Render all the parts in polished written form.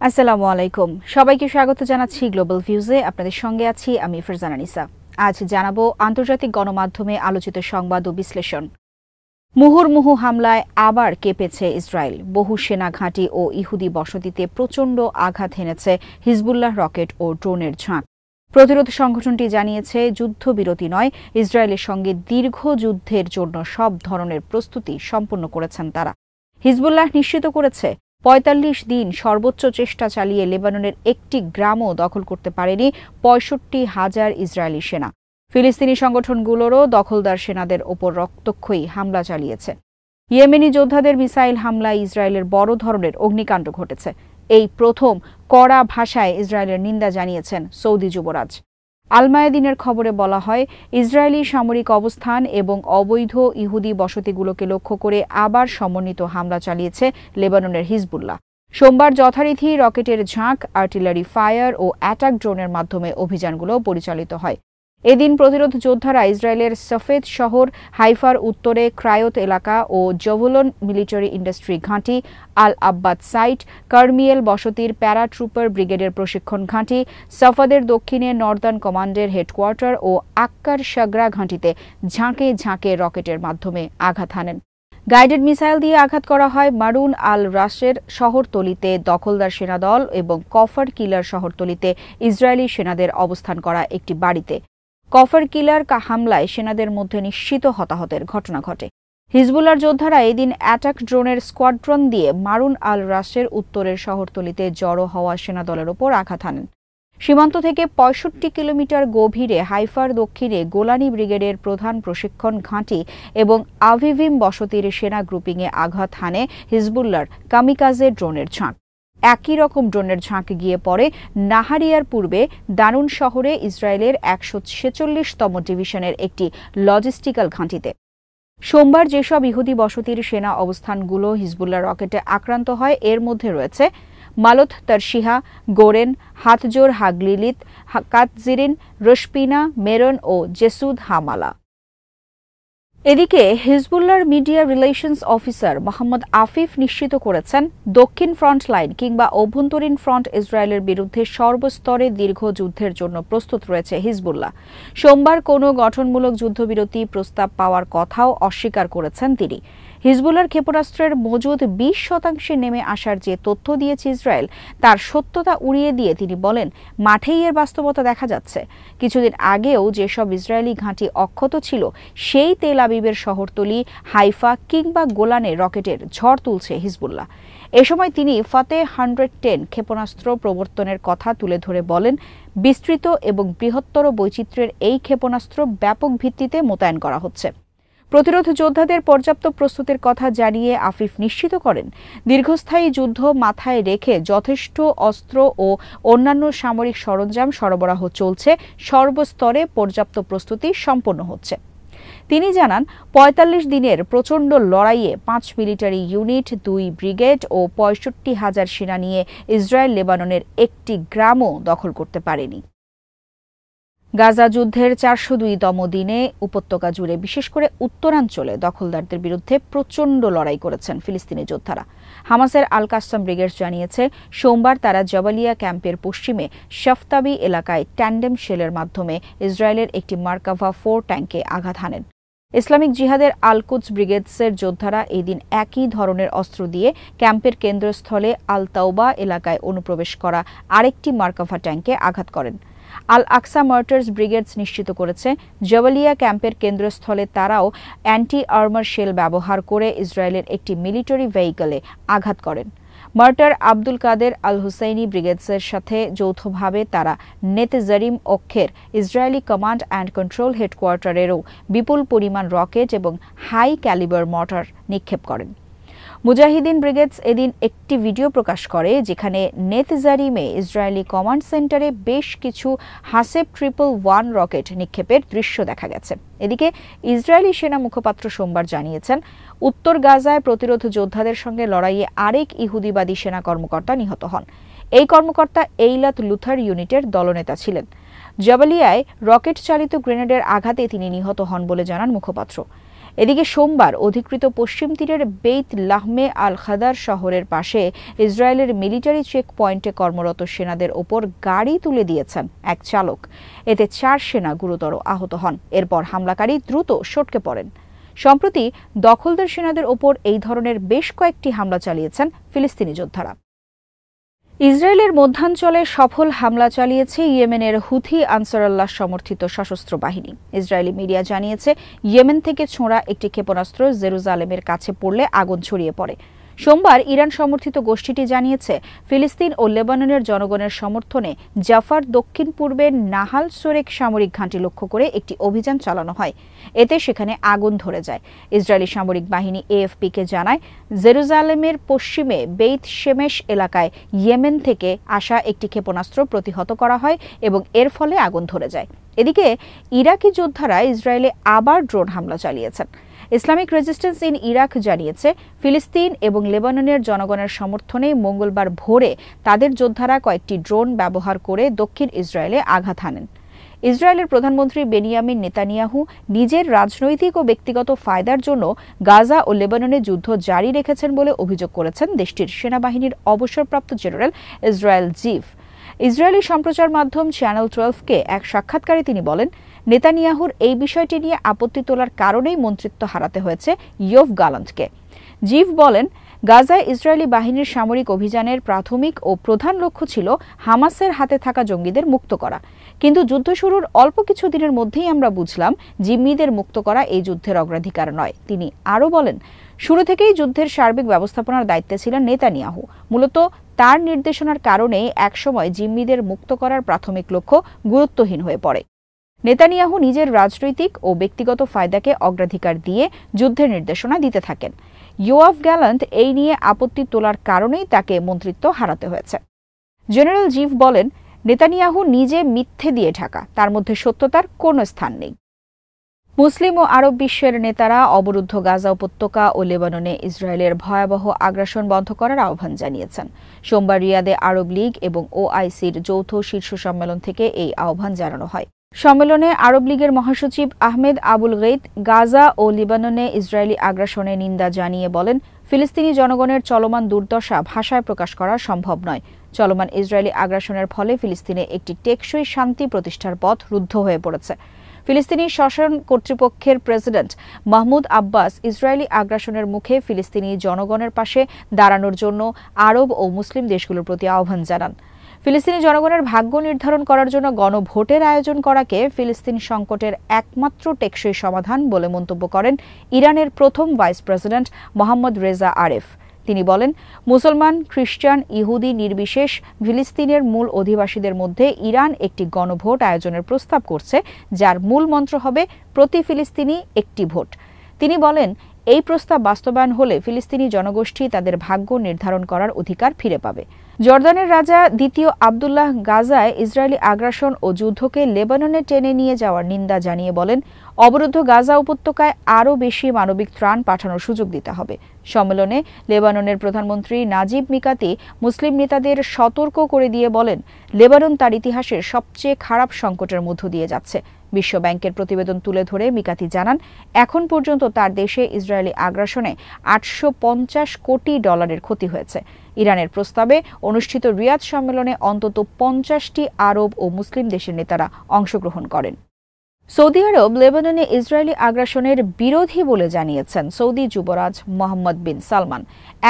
আসসালামু আলাইকুম। সবাইকে স্বাগত জানাচ্ছি গ্লোবাল ভিউজে। আপনাদের সঙ্গে আছি আমি ফারজানা নিসা। আজ জানাবো আন্তর্জাতিক গণমাধ্যমে আলোচিত সংবাদ ও বিশ্লেষণ। মুহুর্মুহু হামলায় আবার কেঁপেছে ইসরায়েল। বহু সেনা ঘাঁটি ও ইহুদি বসতিতে প্রচণ্ড আঘাত হেনেছে হিজবুল্লাহ রকেট ও ড্রোনের ঝাঁক। প্রতিরোধ সংগঠনটি জানিয়েছে যুদ্ধবিরতি নয়, ইসরায়েলের সঙ্গে দীর্ঘ যুদ্ধের জন্য সব ধরনের প্রস্তুতি সম্পন্ন করেছেন তারা। হিজবুল্লাহ নিশ্চিত করেছে ৪৫ দিন সর্বোচ্চ চেষ্টা চালিয়ে লেবাননের একটি গ্রামও দখল করতে পারেনি ৬৫,০০০ ইসরায়েলি সেনা। ফিলিস্তিনি সংগঠনগুলোরও দখলদার সেনাদের ওপর রক্তক্ষয়ী হামলা চালিয়েছে। ইয়েমেনি যোদ্ধাদের মিসাইল হামলায় ইসরায়েলের বড় ধরনের অগ্নিকাণ্ড ঘটেছে। এই প্রথম কড়া ভাষায় ইসরায়েলের নিন্দা জানিয়েছেন সৌদি যুবরাজ। আল মায়াদিনের খবরে বলা হয়, ইসরায়েলি সামরিক অবস্থান এবং অবৈধ ইহুদি বসতিগুলোকে লক্ষ্য করে আবার সমন্বিত হামলা চালিয়েছে লেবাননের হিজবুল্লাহ। সোমবার যথারীতি রকেটের ঝাঁক, আর্টিলারি ফায়ার ও অ্যাটাক ড্রোনের মাধ্যমে অভিযানগুলো পরিচালিত হয়। এদিন প্রতিরোধ যোদ্ধারা ইসরায়েলের সফেদ শহর, হাইফার উত্তরে ক্রায়োত এলাকা ও জভুলন মিলিটারি ইন্ডাস্ট্রি ঘাঁটি, আল আব্বাদ সাইট, কার্মিয়েল বসতির প্যারাট্রুপার ব্রিগেডের প্রশিক্ষণ ঘাঁটি, সাফাদের দক্ষিণে নর্দার্ন কমান্ডের হেডকোয়ার্টার ও আক্কার শাগরা ঘাঁটিতে ঝাঁকে ঝাঁকে রকেটের মাধ্যমে আঘাত হানেন। গাইডেড মিসাইল দিয়ে আঘাত করা হয় মারুন আল রাশের শহরতলিতে দখলদার সেনাদল এবং কফর কিলার শহরতলিতে ইসরায়েলি সেনাদের অবস্থান করা একটি বাড়িতে। কফর কিলার হামলায় সেনাদের মধ্যে নিশ্চিত হতাহতের ঘটনা ঘটে। হিজবুল্লাহর যোদ্ধারা এদিন অ্যাটাক ড্রোনের স্কোয়াড্রন দিয়ে মারুন আল রাশের উত্তরের শহরতলিতে জড়ো হওয়া সেনাদলের ওপর আঘাত হানেন। সীমান্ত থেকে ৬৫ কিলোমিটার গভীরে হাইফার দক্ষিণে গোলানি ব্রিগেডের প্রধান প্রশিক্ষণ ঘাঁটি এবং আভিভিম বসতির সেনা গ্রুপিংয়ে আঘাত হানে হিজবুল্লাহর কামিকাজে ড্রোনের ঝাঁক। একই রকম ড্রোনের ঝাঁক গিয়ে পড়ে নাহারিয়ার পূর্বে দারুন শহরে ইসরায়েলের ১৪৬তম ডিভিশনের একটি লজিস্টিক্যাল ঘাঁটিতে। সোমবার যেসব ইহুদি বসতির সেনা অবস্থানগুলো হিজবুল্লাহ রকেটে আক্রান্ত হয় এর মধ্যে রয়েছে মালত তারশিহা, গোরেন, হাতজোর হাগলিলিত, কাতজিরিন, রশপিনা, মেরন ও জেসুদ হামালা। এদিকে হিজবুল্লাহর media relations officer Mohammad Afif নিশ্চিত করেছেন, দক্ষিণ ফ্রন্ট লাইন কিংবা অভ্যন্তরীণ ফ্রন্ট ইসরায়েলের বিরুদ্ধে সর্বস্তরে দীর্ঘ যুদ্ধের জন্য প্রস্তুত রয়েছে হিজবুল্লাহ। সোমবার কোনো গঠনমূলক যুদ্ধবিরতি প্রস্তাব পাওয়ার কথাও অস্বীকার করেছেন তিনি। হিজবুল্লাহর ক্ষেপণাস্ত্রের মজুদ ২০% নেমে আসার যে তথ্য দিয়েছে ইসরায়েল, তার সত্যতা উড়িয়ে দিয়ে তিনি বলেন, মাঠেই এর বাস্তবতা দেখা যাচ্ছে। কিছুদিন আগেও যেসব ইসরায়েলি ঘাঁটি অক্ষত ছিল, সেই তেল আবিবের শহরতলি, হাইফা কিংবা গোলানে রকেটের ঝড় তুলছে হিজবুল্লাহ। এ সময় তিনি ফাতে 110 ক্ষেপণাস্ত্র প্রবর্তনের কথা তুলে ধরে বলেন, বিস্তৃত এবং বৃহত্তর বৈচিত্র্যের এই ক্ষেপণাস্ত্র ব্যাপক ভিত্তিতে মোতায়েন করা হচ্ছে। প্রতিরোধ যোদ্ধাদের পর্যাপ্ত প্রস্তুতির কথা জানিয়ে আফিফ নিশ্চিত করেন, দীর্ঘস্থায়ী যুদ্ধ মাথায় রেখে যথেষ্ট অস্ত্র ও অন্যান্য সামরিক সরঞ্জাম সরবরাহ চলছে, সর্বস্তরে পর্যাপ্ত প্রস্তুতি সম্পন্ন হচ্ছে। তিনি জানান, ৪৫ দিনের প্রচণ্ড লড়াইয়ে ৫ মিলিটারি ইউনিট, ২ ব্রিগেড ও ৬৫,০০০ সেনা নিয়ে ইসরায়েল লেবাননের একটি গ্রামও দখল করতে পারেনি। গাজা যুদ্ধের ৪০২তম দিনে উপত্যকা জুড়ে বিশেষ করে উত্তরাঞ্চলে দখলদারদের বিরুদ্ধে প্রচণ্ড লড়াই করেছেন ফিলিস্তিনি যোদ্ধারা। হামাসের আল কাসসাম ব্রিগেড জানিয়েছে, সোমবার তারা জাবালিয়া ক্যাম্পের পশ্চিমে শাফতাবি এলাকায় ট্যান্ডেম শেলের মাধ্যমে ইসরায়েলের একটি মার্কাভা 4 ট্যাঙ্কে আঘাত হানেন। ইসলামিক জিহাদের আল কুদস ব্রিগেডসের যোদ্ধারা এই দিন একই ধরনের অস্ত্র দিয়ে ক্যাম্পের কেন্দ্রস্থলে আল তাওবা এলাকায় অনুপ্রবেশ করা আরেকটি মার্কাভা ট্যাঙ্কে আঘাত করেন। আল আকসা মার্টার্স ব্রিগেডস নিশ্চিত করেছে, জাবালিয়া ক্যাম্পের কেন্দ্রস্থলে তারাও অ্যান্টি আর্মার শেল ব্যবহার করে ইসরায়েলের একটি মিলিটারি ভেহিকলে আঘাত করেন। মার্টার আব্দুল কাদের আল হুসাইনি ব্রিগেডসের সাথে যৌথভাবে তারা নেতজারিম অক্ষের ইসরায়েলি কমান্ড অ্যান্ড কন্ট্রোল হেডকোয়ার্টারেরও বিপুল পরিমাণ রকেট এবং হাই ক্যালিবার মর্টার নিক্ষেপ করেন। মুজাহিদিন ব্রিগেডস এদিন একটি ভিডিও প্রকাশ করে, যেখানে নেতজারিমে ইসরায়েলি কমান্ড সেন্টারে বেশ কিছু হাসেব 111 রকেট নিক্ষেপের দৃশ্য দেখা গেছে। এদিকে ইসরায়েলি সেনা মুখপাত্র সোমবার জানিয়েছেন, উত্তর গাজায় প্রতিরোধ যোদ্ধাদের সঙ্গে লড়াইয়ে আরেক ইহুদিবাদী সেনা কর্মকর্তা নিহত হন। এই কর্মকর্তা এইলাত লুথার ইউনিটের দলনেতা ছিলেন। জাবালিয়ায় রকেট চালিত গ্রেনেডের আঘাতে তিনি নিহত হন বলে জানান মুখপাত্র। এদিকে সোমবার অধিকৃত পশ্চিম তীরের বেইত লাহমে আল খাদার শহরের পাশে ইসরায়েলের মিলিটারি চেক পয়েন্টে কর্মরত সেনাদের ওপর গাড়ি তুলে দিয়েছেন এক চালক। এতে 4 সেনা গুরুতর আহত হন। এরপর হামলাকারী দ্রুত সটকে পড়েন। সম্প্রতি দখলদার সেনাদের ওপর এই ধরনের বেশ কয়েকটি হামলা চালিয়েছেন ফিলিস্তিনি যোদ্ধারা। ইসরায়েলের মধ্যাঞ্চলে সফল হামলা চালিয়েছে ইয়েমেনের হুথি আনসারুল্লাহ সমর্থিত সশস্ত্র বাহিনী। ইসরায়েলি মিডিয়া জানিয়েছে, ইয়েমেন থেকে ছোঁড়া একটি ক্ষেপণাস্ত্র জেরুজালেমের কাছে পড়লে আগুন ছড়িয়ে পড়ে। সোমবার ইরান সমর্থিত গোষ্ঠীটি জানিয়েছে, ফিলিস্তিন ও লেবাননের জনগণের সমর্থনে জাফার দক্ষিণ পূর্বের নাহাল সোরেক সামরিক ঘাঁটি লক্ষ্য করে একটি অভিযান চালানো হয়। এতে সেখানে আগুন ধরে যায়। ইসরায়েলি সামরিক বাহিনী এএফপিকে জানায়, জেরুজালেমের পশ্চিমে বেইত শেমেশ এলাকায় ইয়েমেন থেকে আসা একটি ক্ষেপণাস্ত্র প্রতিহত করা হয় এবং এর ফলে আগুন ধরে যায়। এদিকে ইরাকি যোদ্ধারা ইসরায়েলে আবার ড্রোন হামলা চালিয়েছেন। ইসলামিক রেজিস্ট্যান্স ইন ইরাক জানিয়েছে, ফিলিস্তিন এবং লেবাননের জনগণের সমর্থনে মঙ্গলবার ভোরে তাদের যোদ্ধারা কয়েকটি ড্রোন ব্যবহার করে দক্ষিণ ইসরায়েলে আঘাত হানেন। ইসরায়েলের প্রধানমন্ত্রী বেনিয়ামিন নেতানিয়াহু নিজের রাজনৈতিক ও ব্যক্তিগত ফায়দার জন্য গাজা ও লেবাননে যুদ্ধ জারি রেখেছেন বলে অভিযোগ করেছেন দেশটির সেনাবাহিনীর অবসরপ্রাপ্ত জেনারেল ইসরায়েল জিভ। ইসরায়েলি সম্প্রচার মাধ্যম চ্যানেল 12কে এক সাক্ষাৎকারে তিনি বলেন, নেতানিয়াহুর এই বিষয়টি নিয়ে আপত্তি তোলার কারণেই মন্ত্রিত্ব হারাতে হয়েছে ইয়োভ গালান্টকে। জিভ বলেন, গাজায় ইসরায়েলি বাহিনীর সামরিক অভিযানের প্রাথমিক ও প্রধান লক্ষ্য ছিল হামাসের হাতে থাকা জঙ্গিদের মুক্ত করা। কিন্তু যুদ্ধ শুরুর অল্প কিছু দিনের মধ্যেই আমরা বুঝলাম, জিম্মিদের মুক্ত করা এই যুদ্ধের অগ্রাধিকার নয়। তিনি আরও বলেন, শুরু থেকেই যুদ্ধের সার্বিক ব্যবস্থাপনার দায়িত্বে ছিলেন নেতানিয়াহু। মূলত তার নির্দেশনার কারণেই একসময় জিম্মিদের মুক্ত করার প্রাথমিক লক্ষ্য গুরুত্বহীন হয়ে পড়ে। নেতানিয়াহু নিজের রাজনৈতিক ও ব্যক্তিগত ফায়দাকে অগ্রাধিকার দিয়ে যুদ্ধের নির্দেশনা দিতে থাকেন। ইয়োয়াভ গ্যালান্ট এই নিয়ে আপত্তি তোলার কারণেই তাকে মন্ত্রিত্ব হারাতে হয়েছে। জেনারেল জিভ বলেন, নেতানিয়াহু নিজে মিথ্যে দিয়ে ঢাকা, তার মধ্যে সত্যতার কোনো স্থান নেই। মুসলিম ও আরব বিশ্বের নেতারা অবরুদ্ধ গাজা উপত্যকা ও লেবাননে ইসরায়েলের ভয়াবহ আগ্রাসন বন্ধ করার আহ্বান জানিয়েছেন। সোমবার রিয়াদে আরব লীগ এবং ওআইসির যৌথ শীর্ষ সম্মেলন থেকে এই আহ্বান জানানো হয়। সম্মেলনে আরব লীগের মহাসচিব আহমেদ আবুল গেইত গাজা ও লিবাননে ইসরায়েলি আগ্রাসনের নিন্দা জানিয়ে বলেন, ফিলিস্তিনি জনগণের চলমান দুর্দশা ভাষায় প্রকাশ করা সম্ভব নয়। চলমান ইসরায়েলি আগ্রাসনের ফলে ফিলিস্তিনে একটি টেকসই শান্তি প্রতিষ্ঠার পথ রুদ্ধ হয়ে পড়েছে। ফিলিস্তিনি শাসন কর্তৃপক্ষের প্রেসিডেন্ট মাহমুদ আব্বাস ইসরায়েলি আগ্রাসনের মুখে ফিলিস্তিনি জনগণের পাশে দাঁড়ানোর জন্য আরব ও মুসলিম দেশগুলোর প্রতি আহ্বান জানান। ফিলিস্তিনি জনগণের ভাগ্য নির্ধারণ করার জন্য গণভোটের আয়োজন করাকে ফিলিস্তিন সংকটের একমাত্র টেকসই সমাধান বলে মন্তব্য করেন ইরানের প্রথম ভাইস প্রেসিডেন্ট মোহাম্মদ রেজা আরেফ। তিনি বলেন, মুসলমান, খ্রিস্টান, ইহুদি নির্বিশেষ ফিলিস্তিনের মূল অধিবাসীদের মধ্যে ইরান একটি গণভোট আয়োজনের প্রস্তাব করছে, যার মূল মন্ত্র হবে প্রতি ফিলিস্তিনি একটি ভোট। তিনি বলেন, এই প্রস্তাব বাস্তবায়ন হলে ফিলিস্তিনি জনগোষ্ঠী তাদের ভাগ্য নির্ধারণ করার অধিকার ফিরে পাবে। জর্দানের রাজা দ্বিতীয় আবদুল্লাহ গাজায় ইসরায়েলি আগ্রাসন ও যুদ্ধকে লেবাননে টেনে নিয়ে যাওয়ার নিন্দা জানিয়ে বলেন, অবরুদ্ধ গাজা উপত্যকায় আরও বেশি মানবিক ত্রাণ পাঠানোর সুযোগ দিতে হবে। সম্মেলনে লেবাননের প্রধানমন্ত্রী নাজিব মিকাতি মুসলিম নেতাদের সতর্ক করে দিয়ে বলেন, লেবানন তার ইতিহাসের সবচেয়ে খারাপ সংকটের মধ্য দিয়ে যাচ্ছে। বিশ্ব ব্যাংকের প্রতিবেদন তুলে ধরে মিকাতি জানান, এখন পর্যন্ত তার দেশে ইসরায়েলি আগ্রাসনে $850 কোটি ক্ষতি হয়েছে। ইরানের প্রস্তাবে অনুষ্ঠিত রিয়াদ সম্মেলনে অন্তত 50টি আরব ও মুসলিম দেশের নেতারা অংশগ্রহণ করেন। সৌদি আরব লেবাননে ইসরায়েলি আগ্রাসনের বিরোধী বলে জানিয়েছেন সৌদি যুবরাজ মোহাম্মদ বিন সালমান।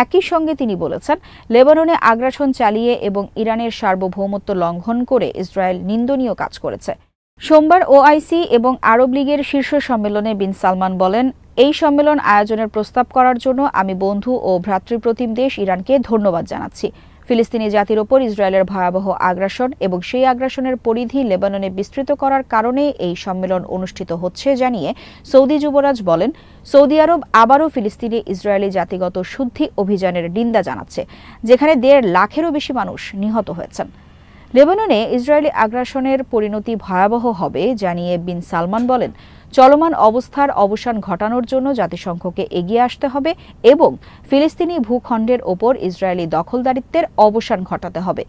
একই সঙ্গে তিনি বলেছেন, লেবাননে আগ্রাসন চালিয়ে এবং ইরানের সার্বভৌমত্ব লঙ্ঘন করে ইসরায়েল নিন্দনীয় কাজ করেছে। সোমবার ওআইসি এবং আরব লীগের শীর্ষ সম্মেলনে বিন সালমান বলেন, এই সম্মেলন আয়োজনের প্রস্তাব করার জন্য আমি বন্ধু ও ভ্রাতৃপ্রতিম দেশ ইরানকে ধন্যবাদ জানাচ্ছি। ফিলিস্তিনি জাতির ওপর ইসরায়েলের ভয়াবহ আগ্রাসন এবং সেই আগ্রাসনের পরিধি লেবাননে বিস্তৃত করার কারণে এই সম্মেলন অনুষ্ঠিত হচ্ছে জানিয়ে সৌদি যুবরাজ বলেন, সৌদি আরব আবারও ফিলিস্তিনি ইসরায়েলি জাতিগত শুদ্ধি অভিযানের নিন্দা জানাচ্ছে, যেখানে 1.5 লাখেরও বেশি মানুষ নিহত হয়েছেন। লেবাননে ইসরায়েলি আগ্রাসনের পরিণতি ভয়াবহ হবে জানিয়ে বিন সালমান বলেন, চলমান অবস্থার অবসান ঘটানোর জন্য জাতিসংঘকে এগিয়ে আসতে হবে এবং ফিলিস্তিনি ভূখণ্ডের ওপর ইসরায়েলি দখলদারিত্বের অবসান ঘটাতে হবে।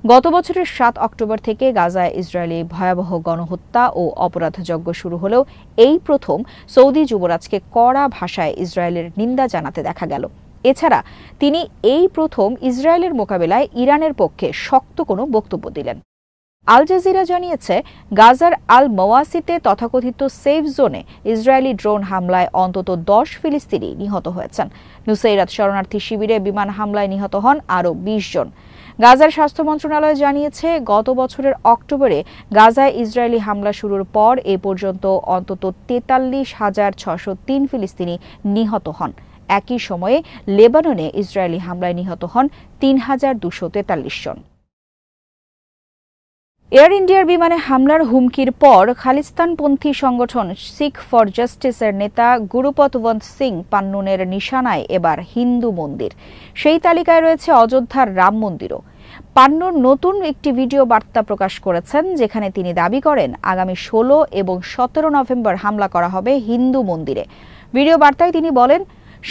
গত বছরের ৭ অক্টোবর থেকে গাজায় ইসরায়েলি ভয়াবহ গণহত্যা ও অপরাধযজ্ঞ শুরু হলেও এই প্রথম সৌদি যুবরাজকে কড়া ভাষায় ইসরায়েলের নিন্দা জানাতে দেখা গেল। এছাড়া তিনি এই প্রথম ইসরায়েলের মোকাবেলায় ইরানের পক্ষে শক্ত কোনো বক্তব্য দিলেন। আল জাজিরা জানিয়েছে, গাজার আল মওয়াসিতে তথাকথিত সেফ জোনে ইসরায়েলি ড্রোন হামলায় অন্তত ১০ ফিলিস্তিনি নিহত হয়েছেন। নুসাইরাত শরণার্থী শিবিরে বিমান হামলায় নিহত হন আরও ২০ জন। গাজার স্বাস্থ্য মন্ত্রণালয় জানিয়েছে, গত বছরের অক্টোবরে গাজায় ইসরায়েলি হামলা শুরুর পর এ পর্যন্ত অন্তত ৪৩,৬০৩ ফিলিস্তিনি নিহত হন। একই সময়ে লেবাননে ইসরায়েলি হামলায় নিহত হন ৩,২৪৩ জন। এয়ার ইন্ডিয়ার বিমানে হামলার হুমকির পর খালিস্তানপন্থী সংগঠন শিখ ফর জাস্টিসের নেতা গুরুপতবন্ত সিং পান্নুনের নিশানায় এবার হিন্দু মন্দির। সেই তালিকায় রয়েছে অযোধ্যার রাম মন্দিরও। পান্নুর নতুন একটি ভিডিও বার্তা প্রকাশ করেছেন, যেখানে তিনি দাবি করেন আগামী ১৬ এবং ১৭ নভেম্বর হামলা করা হবে হিন্দু মন্দিরে। ভিডিও বার্তায় তিনি বলেন,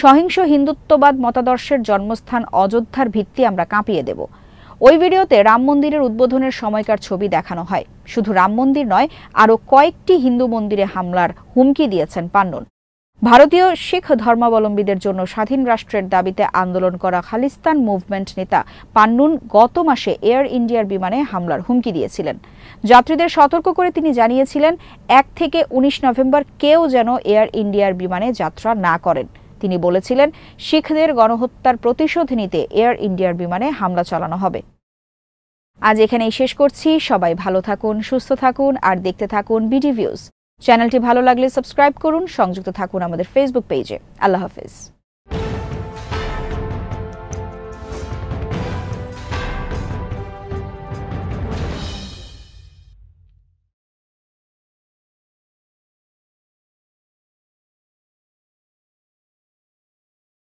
সহিংস হিন্দুত্ববাদ মতাদর্শের জন্মস্থান অযোধ্যার ভিত্তি আমরা কাঁপিয়ে দেব। ওই ভিডিওতে রাম মন্দিরের উদ্বোধনের সময়কার ছবি দেখানো হয়। শুধু রাম মন্দির নয়, আরও কয়েকটি হিন্দু মন্দিরে হামলার হুমকি দিয়েছেন পান্নুন। ভারতীয় শিখ ধর্মাবলম্বীদের জন্য স্বাধীন রাষ্ট্রের দাবিতে আন্দোলন করা খালিস্তান মুভমেন্ট নেতা পান্নুন গত মাসে এয়ার ইন্ডিয়ার বিমানে হামলার হুমকি দিয়েছিলেন। যাত্রীদের সতর্ক করে তিনি জানিয়েছিলেন, ১ থেকে ১৯ নভেম্বর কেউ যেন এয়ার ইন্ডিয়ার বিমানে যাত্রা না করেন। তিনি বলেছিলেন, শিখদের গণহত্যার প্রতিশোধ নিতে এয়ার ইন্ডিয়ার বিমানে হামলা চালানো হবে। আজ এখানেই শেষ করছি। সবাই ভালো থাকুন, সুস্থ থাকুন আর দেখতে থাকুন বিডি ভিউজ। চ্যানেলটি ভালো লাগলে সাবস্ক্রাইব করুন, সংযুক্ত থাকুন আমাদের ফেসবুক পেজে। আল্লাহ হাফেজ।